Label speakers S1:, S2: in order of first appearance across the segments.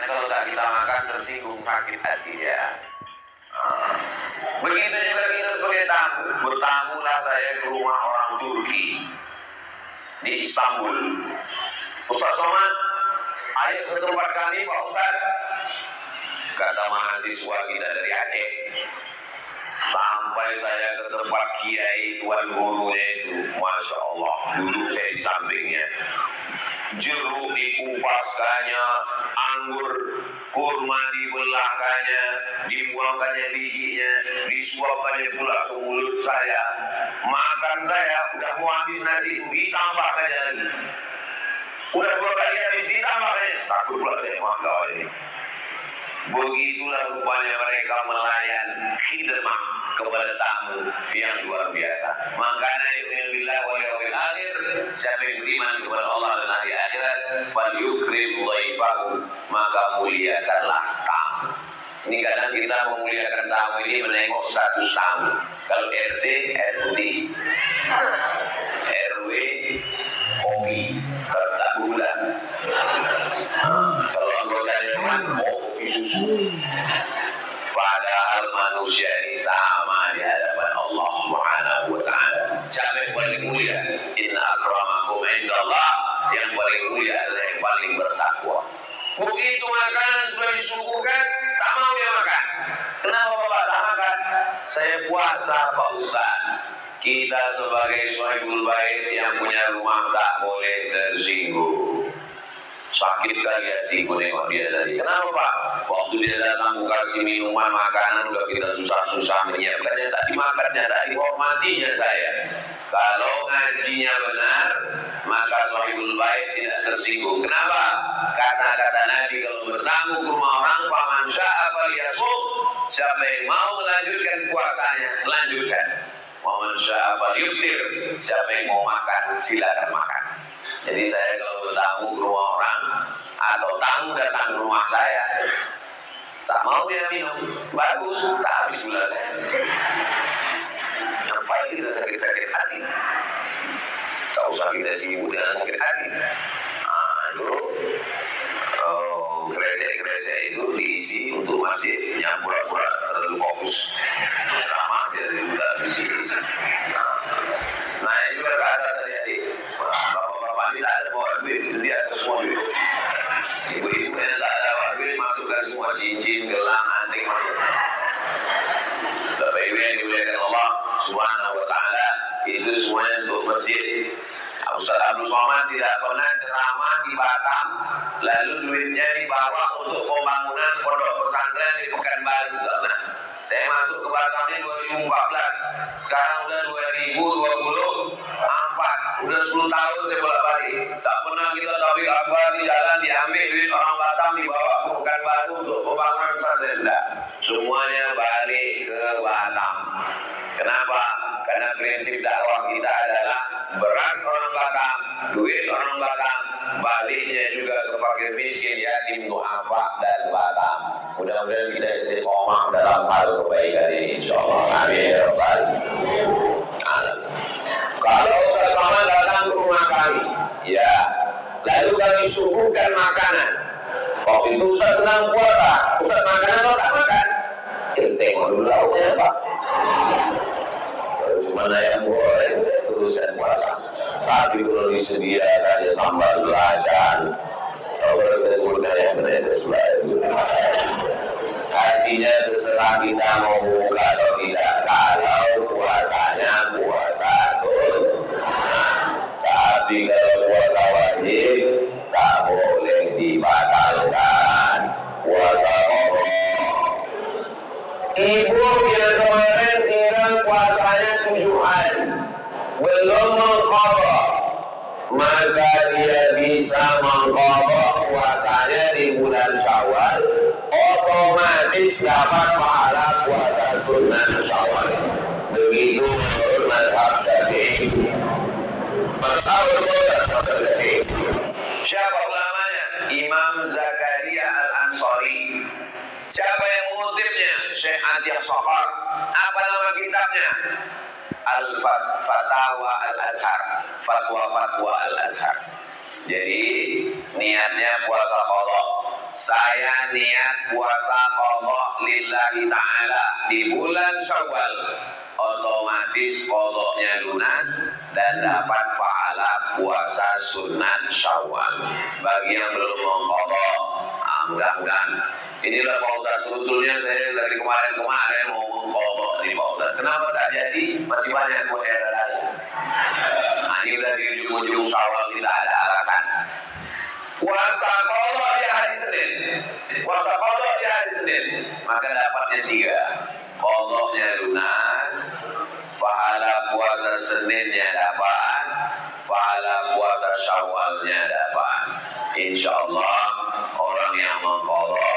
S1: kalau tak kita makan tersinggung sakit hati ya. Begitu juga kita sebagai tamu. Bertamulah saya ke rumah orang Turki di Istanbul. Ustaz Somad, ayo ke tempat kami Pak Ustaz. Kata mahasiswa kita dari Aceh. Sampai saya ke tempat kiai tuan gurunya itu, Masya Allah, duduk saya di sampingnya. Jeruk dikupaskannya, anggur kurma dibelahkannya, dibuangkannya bijinya, disuapkannya pula ke mulut saya. Makan saya udah mau habis nasi itu ditambahkannya lagi. Udah 2 kali habis ditambahkannya. Takut pula saya makan ini. Begitulah rupanya mereka melayan khidmah kepada tamu yang luar biasa. Makanya yu'minu billahi wal yawmil akhir, siapa yang beriman kepada Allah dan hari akhirat, falyukrim dhaifahu, maka muliakanlah tamu. Ini kadang kita memuliakan tamu ini menengok status tamu. Kalau RT air putih, RW kopi, kalau tak gula. Kalau anggota dewan kopi susu. Padahal manusia ini sama di hadapan Allah Subhanahu wa ta'ala. Siapa yang paling mulia? Inna akramakum indallah, yang paling mulia adalah yang paling bertakwa. Begitu makanan sudah disuguhkan, tak mau dia makan. Kenapa Bapak tak makan? Saya puasa Pak Ustaz. Kita sebagai sahibul bait yang punya rumah tak boleh tersinggung. Sakit kali hatiku nengok dia tadi. Kenapa Pak? Waktu dia datang kasih minuman, makanan, udah kita susah-susah menyiapkannya, tak dimakannya, tak dihormatinya saya. Kalau ngajinya benar, maka sahibul bait tidak tersinggung. Kenapa? Kata-kata Nabi kalau bertamu ke rumah orang, faman sya'a falyasum, siapa yang mau melanjutkan puasanya, lanjutkan. Faman sya'a falyuftir, siapa yang mau makan, silakan makan. Jadi saya kalau bertamu ke rumah orang atau tamu datang ke rumah saya, tak mau dia minum, bagus, tak habis gula saya. Ngapain kita sakit-sakit hati? Tak usah kita sibuk dengan sakit hati. Nah, itu kresek-kresek itu diisi untuk masjid yang pura-pura terlalu fokus ceramah dari tidak isi. Nah, ini juga ke atas tadi. Bapak-bapak ini tak ada bawa duit, itu dia atas semua duit. Ibu-ibu yang tak ada bawa duit masukkan semua cincin, gelang, anting masuk. Bapak ibu yang dimuliakan Allah Subhanahu wa ta'ala, itu semuanya untuk masjid. Ustaz Abdul Somad tidak pernah ceramah di Batam lalu duitnya dibawa untuk pembangunan pondok pesantren di Pekanbaru. Nah, saya masuk ke Batam ini 2014, sekarang udah 2024, udah 10 tahun saya bolak-balik. Tak pernah kita tahu apa di jalan diambil duit orang Batam dibawa ke Pekanbaru untuk pembangunan pesantren. Tidak, semuanya balik ke Batam. Kenapa? Karena prinsip dakwah kita adalah beras orang Batam, duit orang Batam, baliknya juga ke fakir miskin, yatim, du'afa dan Batam. Mudah-mudahan kita istiqomah dalam hal kebaikan ini, insyaallah. Amin ya rabbal alamin. Kalau sesama datang ke rumah kami, ya, lalu kami suguhkan makanan. Waktu itu Ustaz sedang puasa, Ustaz makan atau tak makan? Tengok dulu lauknya Pak. Cuma ayam goreng saya teruskan puasa. Tapi kalau disediakan ya sambal belacan, kalau kita sebutkan yang benar sebelah itu. Artinya terserah kita mau buka atau tidak. Kalau puasanya puasa sunnah, tapi kalau puasa wajib tak boleh dibatalkan. Puasa pokok. Ibu yang kemarin kira puasanya 7 hari belum mengqadha, maka dia bisa mengqadha puasanya di bulan Syawal, otomatis dapat pahala puasa sunnah Syawal. Begitu menurut mazhab Syafi'i. Siapa ulamanya? Imam Zakaria Al-Ansari. Siapa yang mengutipnya? Syekh Atiyah Sohar. Apa nama kitabnya? Al-Fatawa Al-Azhar. Fatwa-Fatwa Al-Azhar. Jadi niatnya puasa qadha. saya niat puasa qadha lillahi ta'ala di bulan Syawal, otomatis qadhanya lunas dan dapat pahala puasa sunat Syawal. Bagi yang belum mengqadha, mudah-mudahan. Inilah Pak Ustaz, sebetulnya saya dari kemarin-kemarin mau mengqadha nih Pak Ustaz. Kenapa tak jadi? Masih banyak kue raya. Nah, ini udah di ujung-ujung Syawal, tidak ada alasan. Puasa qadha di hari Senin, puasa qadha di hari Senin, maka dapatnya 3. Qadhanya lunas, pahala puasa Seninnya dapat, pahala puasa Syawalnya dapat. Insya Allah orang yang mengqadha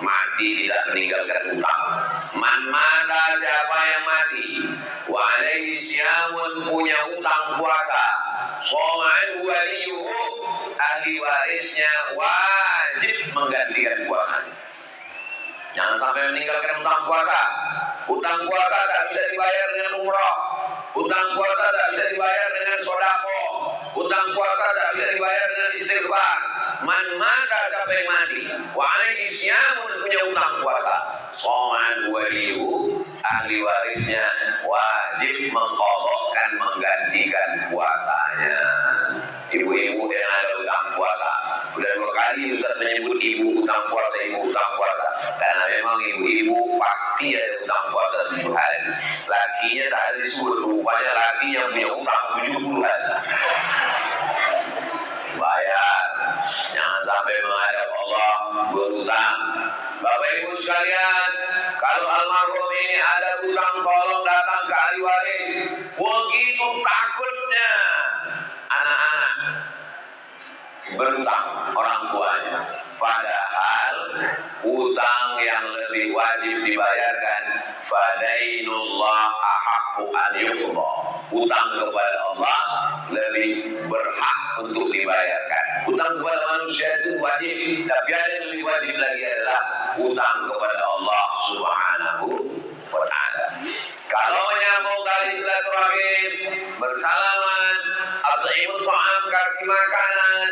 S1: mati tidak meninggalkan hutang. Man mata, siapa yang mati wa alaihi syamun, punya hutang puasa, soman waliyuhu, ahli warisnya wajib menggantikan puasanya. Jangan sampai meninggalkan hutang puasa. Hutang puasa tak bisa dibayar dengan umrah, hutang puasa tak bisa dibayar dengan sodako, hutang puasa tak bisa dibayar dengan istighfar. Man mata, siapa yang mati wa alaihi syamun, punya hutang puasa, soman waliyuhu, ahli warisnya wajib mengqadhakan, menggantikan puasanya. Ibu-ibu yang ada hutang puasa, sudah 2 kali Ustaz menyebut ibu hutang puasa, ibu hutang puasa, karena memang ibu-ibu pasti ada hutang puasa 7 hari. Lakinya tak ada disebut, rupanya laki yang punya hutang 70 hari. Bayar, jangan sampai menghadap Allah berhutang. Bapak Ibu sekalian, kalau almarhum ini ada hutang, tolong datang ke ahli waris. Begitu takutnya anak-anak berhutang orang tuanya, padahal hutang yang lebih wajib dibayarkan, fadainullah ahaqqu an yuqda, hutang kepada Allah lebih berhak untuk dibayarkan. Hutang kepada manusia itu wajib, tapi ada yang lebih wajib lagi adalah hutang kepada Allah Subhanahu wa ta'ala. Kalau menyambung tali silaturahim, bersalaman, at'imut ta'am, kasih makanan,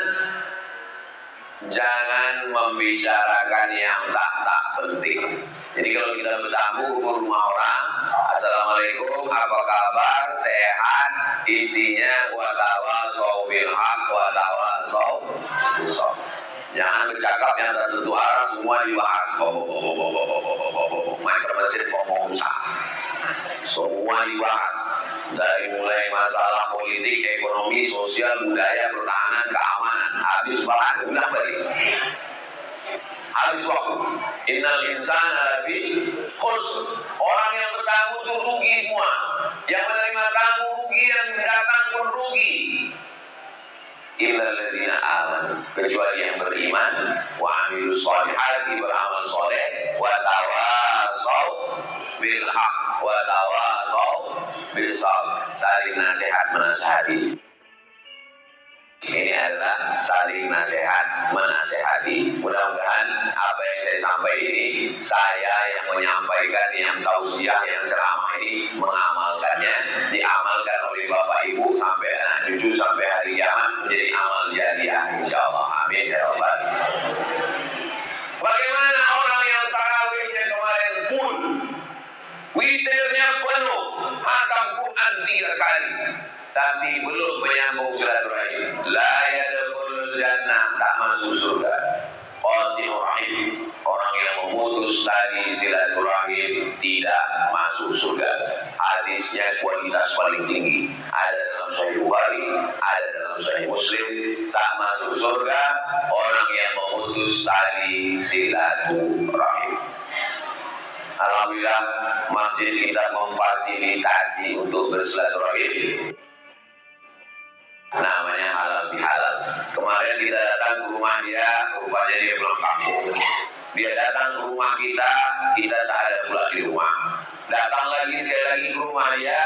S1: jangan membicarakan yang tak penting. Jadi kalau kita bertamu ke rumah orang, assalamualaikum, apa kabar, sehat, isinya wa tawasau bil haq wa tawasau bis sabr. Jangan bercakap yang tertentu arah, semua dibahas. Macam masjid pemusa, semua dibahas. Dari mulai masalah politik, ekonomi, sosial, budaya, pertahanan, keamanan. Habis bahan, udah balik. Habis waktu. Innal insana lafi khusr. Orang yang bertamu itu rugi semua. Yang menerima tamu rugi, yang datang pun rugi. Illa alladziina aamanu, kecuali yang beriman, wa 'amilus shalihati, beramal soleh, wa tawasau bil haq wa tawasau bis sabr, saling nasihat menasihati. Ini adalah saling nasihat menasihati. Mudah-mudahan apa yang saya sampaikan ini, saya yang menyampaikan, yang tausiah, yang ceramah ini mengamalkannya, diamalkan oleh Bapak Ibu sampai anak cucu sampai hari kiamat, menjadi amal jariah insyaallah. Amin ya rabbal alamin. Bagaimana orang yang tarawihnya kemarin full, witirnya penuh, hatam Quran 3 kali, tapi belum menyambung silaturahim, la yadkhulul jannah, tak masuk surga. Qati'ur rahim, orang yang memutus tali silaturahim tidak masuk surga. Hadisnya kualitas paling tinggi, ada dalam Sahih Bukhari, ada dalam Sahih Muslim. Tak masuk surga orang yang memutus tali silaturahim. Alhamdulillah masjid kita memfasilitasi untuk bersilaturahim, namanya halal bihalal. Kemarin kita datang ke rumah dia, rupanya dia pulang kampung. Dia datang ke rumah kita tak ada pula di rumah. Datang lagi sekali lagi ke rumah dia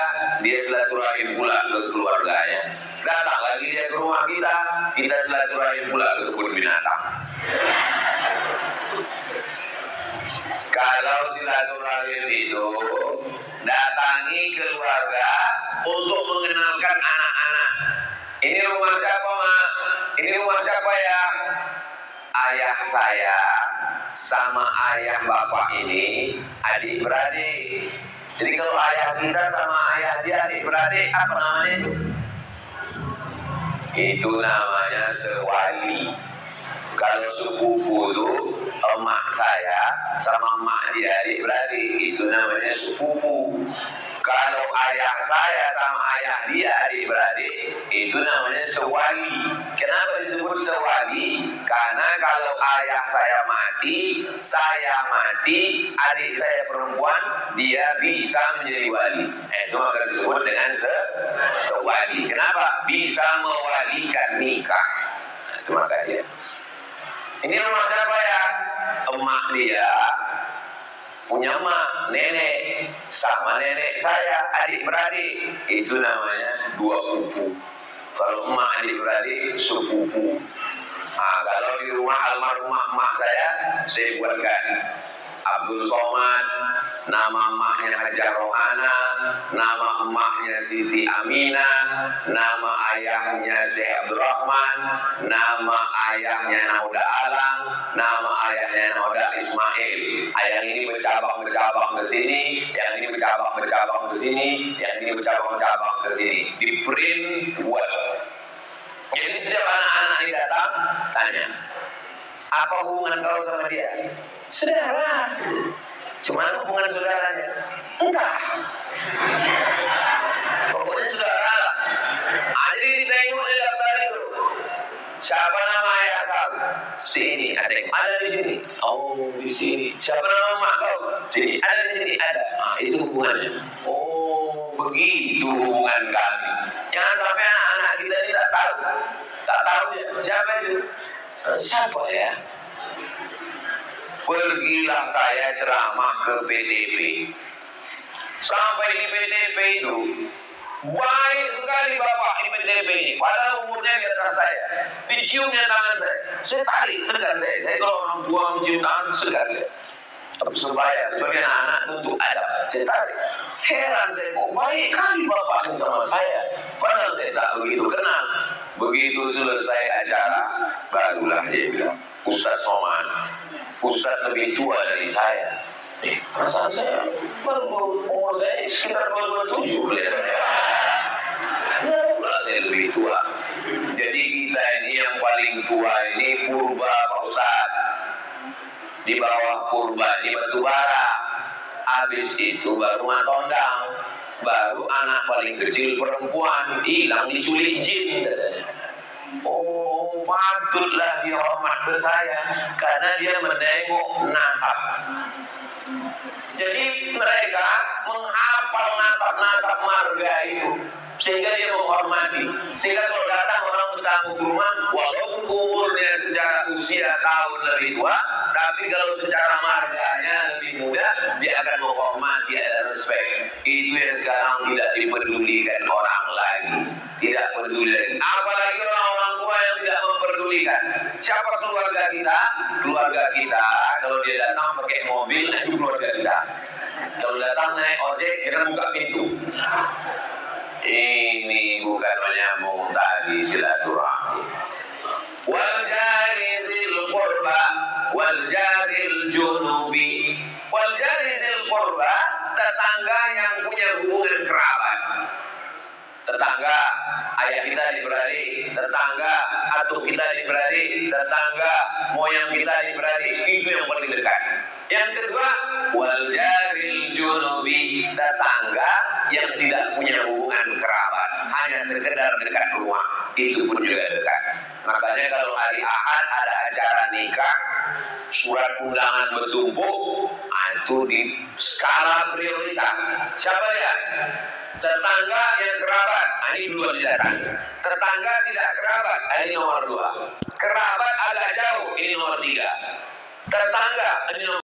S1: silaturahim pula ke keluarganya. Datang lagi dia ke rumah kita silaturahim pula ke kebun binatang. Kalau silaturahim itu datangi keluarga untuk mengenalkan anak-anak. Ini rumah siapa, Ma? Ini rumah siapa ya? Ayah saya sama ayah bapak ini adik beradik. Jadi kalau ayah kita sama ayah dia adik beradik, apa namanya itu? Itu namanya sewali. Kalau sepupu itu emak saya sama emak dia adik beradik, itu namanya sepupu. Kalau ayah saya sama ayah dia adik beradik, itu namanya sewali. Kenapa disebut sewali? Karena kalau ayah saya mati, adik saya perempuan, dia bisa menjadi wali. Itu akan disebut dengan sewali. Kenapa? Bisa mewalikan nikah. Itu maka dia. Ini rumah siapa ya? Emak dia punya emak, nenek, sama nenek saya, adik beradik. Itu namanya dua pupu. Kalau emak adik beradik, sepupu. Nah, kalau di rumah almarhumah emak saya buatkan Abdul Somad, nama emaknya Hajar Rohana, nama emaknya Siti Aminah, nama ayahnya Syekh Abdurrahman, nama ayahnya Nauda Alang, nama ayahnya Nauda Ismail. Yang ini bercabang-cabang ke sini, yang ini bercabang-cabang ke sini, yang ini bercabang-cabang ke sini. Di print buat. Jadi setiap anak-anak ini datang, tanya, apa hubungan kau sama dia? Saudara. Cuman hubungan saudaranya? Entah. Pokoknya saudara lah. Jadi ditengok di daftar itu. Siapa nama ayah kau? Si ini, ada di sini. Oh, di sini. Siapa nama mak kau? Sini, ada di sini, ada. Ah, itu hubungannya. Oh, begitu hubungan kami. Jangan sampai anak-anak kita ini tak tahu. Tak tahu ya. Siapa itu? Siapa ya? Pergilah saya ceramah ke PTP. Sampai di PTP itu baik sekali bapak di PTP ini. Padahal umurnya di atas saya. Diciumnya tangan saya. Saya tarik, segar saya. Saya kalau orang tua mencium tangan, segar saya. Supaya kecuali anak-anak untuk adab. Saya tarik. Heran saya, kok baik kali bapak sama saya. Padahal saya tak begitu kenal. Begitu selesai acara, barulah dia bilang, Ustaz Somad, Ustaz lebih tua dari saya. Perasaan saya baru umur saya sekitar 27 kelihatannya. Ya, saya lebih tua. Jadi kita ini yang paling tua ini purba Pak Ustaz. Di bawah purba di Batubara. Habis itu baru Matondang. Baru anak paling kecil perempuan hilang diculik jin katanya. Oh, patutlah dia hormat ke saya karena dia menengok nasab. Jadi mereka menghafal nasab-nasab marga itu sehingga dia menghormati. Sehingga kalau datang orang bertamu ke rumah, walaupun umurnya secara usia tahun lebih tua, tapi kalau secara marganya lebih muda, dia akan menghormati, ada respect. Itu yang sekarang tidak dipedulikan orang lagi. Tidak peduli lagi. Apalagi orang-orang tua yang tidak memperdulikan. Siapa keluarga kita? Keluarga kita, kalau dia datang pakai mobil, itu keluarga kita. Kalau datang naik ojek, kita buka pintu. Ini bukan menyambung tadi silaturahmi. Wal jari zil qurba wal jaril junubi. Wal jari zil qurba, tetangga yang punya hubungan kerabat. Tetangga ayah kita adik-beradik, tetangga atuk kita adik-beradik, tetangga moyang kita adik-beradik, itu yang paling dekat. Yang kedua, wal jaril junubi, tetangga yang tidak punya hubungan kerabat, hanya sekedar dekat rumah, itu pun juga dekat. Makanya kalau hari Ahad ada acara nikah, surat undangan bertumpuk, itu di skala prioritas. Siapa dia? Tetangga yang kerabat, ini dua didatang. Tetangga tidak kerabat, ini nomor 2. Kerabat agak jauh, ini nomor 3. Tetangga, ini nomor